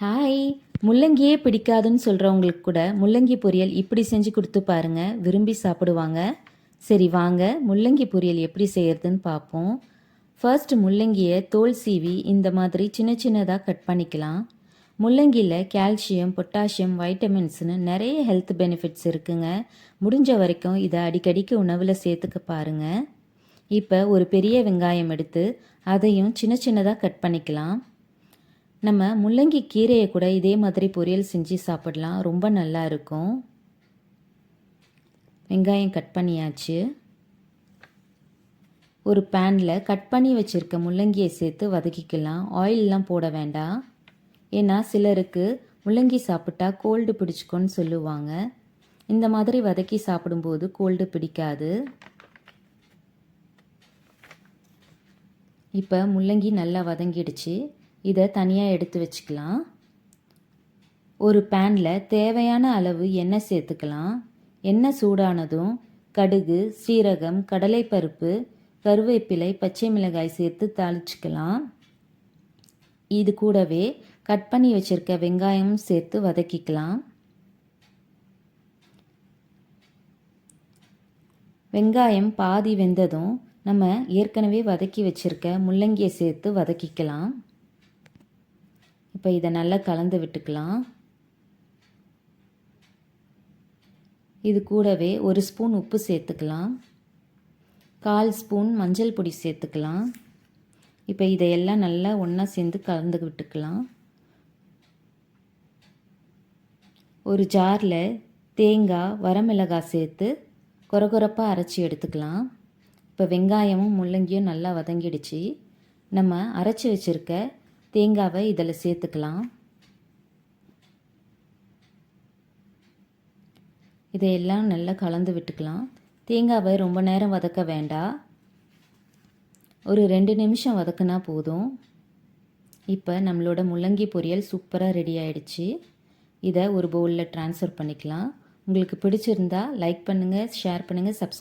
Hi. முள்ளங்கியே பிடிக்காதுன்னு சொல்கிறவங்களுக்கு கூட முள்ளங்கி பொரியல் இப்படி செஞ்சு கொடுத்து பாருங்க, விரும்பி சாப்பிடுவாங்க. சரி வாங்க, முள்ளங்கி பொரியல் எப்படி செய்யறதுன்னு பார்ப்போம். ஃபர்ஸ்ட் முள்ளங்கியை தோல் சீவி இந்த மாதிரி சின்ன சின்னதாக கட் பண்ணிக்கலாம். முள்ளங்கியில் கால்சியம், பொட்டாசியம், வைட்டமின்ஸ்னு நிறைய ஹெல்த் பெனிஃபிட்ஸ் இருக்குங்க. முடிஞ்ச வரைக்கும் இதை அடிக்கடிக்கு உணவில் சேர்த்துக்க பாருங்கள். இப்போ ஒரு பெரிய வெங்காயம் எடுத்து அதையும் சின்ன சின்னதாக கட் பண்ணிக்கலாம். நம்ம முள்ளங்கி கீரையை கூட இதே மாதிரி பொரியல் செஞ்சு சாப்பிடலாம், ரொம்ப நல்லா இருக்கும். வெங்காயம் கட் பண்ணியாச்சு. ஒரு பேனில் கட் பண்ணி வச்சுருக்க முள்ளங்கியை சேர்த்து வதக்கிக்கலாம். ஆயிலெலாம் போட வேண்டாம், ஏன்னா சிலருக்கு முள்ளங்கி சாப்பிட்டா கோல்டு பிடிச்சிக்கோன்னு சொல்லுவாங்க. இந்த மாதிரி வதக்கி சாப்பிடும்போது கோல்டு பிடிக்காது. இப்போ முள்ளங்கி நல்லா வதங்கிடுச்சு. இதை தனியாக எடுத்து வச்சுக்கலாம். ஒரு பேனில் தேவையான அளவு எண்ணெய் சேர்த்துக்கலாம். எண்ணெய் சூடானதும் கடுகு, சீரகம், கடலைப்பருப்பு, கருவேப்பிலை, பச்சை மிளகாய் சேர்த்து தாளிச்சுக்கலாம். இது கூடவே கட் பண்ணி வச்சுருக்க வெங்காயமும் சேர்த்து வதக்கிக்கலாம். வெங்காயம் பாதி வெந்ததும் நம்ம ஏற்கனவே வதக்கி வச்சுருக்க முள்ளங்கியை சேர்த்து வதக்கிக்கலாம். இப்போ இதை நல்லா கலந்து விட்டுக்கலாம். இது கூடவே ஒரு ஸ்பூன் உப்பு சேர்த்துக்கலாம். 1/4 ஸ்பூன் மஞ்சள் பொடி சேர்த்துக்கலாம். இப்போ இதையெல்லாம் நல்லா ஒன்றா சேர்ந்து கலந்து விட்டுக்கலாம். ஒரு ஜாரில் தேங்காய், வரமிளகாய் சேர்த்து கொரகொரப்பாக அரைச்சி எடுத்துக்கலாம். இப்போ வெங்காயமும் முள்ளங்கியும் நல்லா வதங்கிடுச்சு. நம்ம அரைச்சி வச்சுருக்க தேங்காவை இதில் சேர்த்துக்கலாம். இதையெல்லாம் நல்லா கலந்து விட்டுக்கலாம். தேங்காவை ரொம்ப நேரம் வதக்க வேண்டாம், ஒரு 2 நிமிஷம் வதக்குனா போதும். இப்போ நம்மளோட முள்ளங்கி பொரியல் சூப்பராக ரெடி ஆகிடுச்சு. இதை ஒரு பவுலில் ட்ரான்ஸ்ஃபர் பண்ணிக்கலாம். உங்களுக்கு பிடிச்சிருந்தா லைக் பண்ணுங்கள், ஷேர் பண்ணுங்கள், சப்ஸ்கிரைப்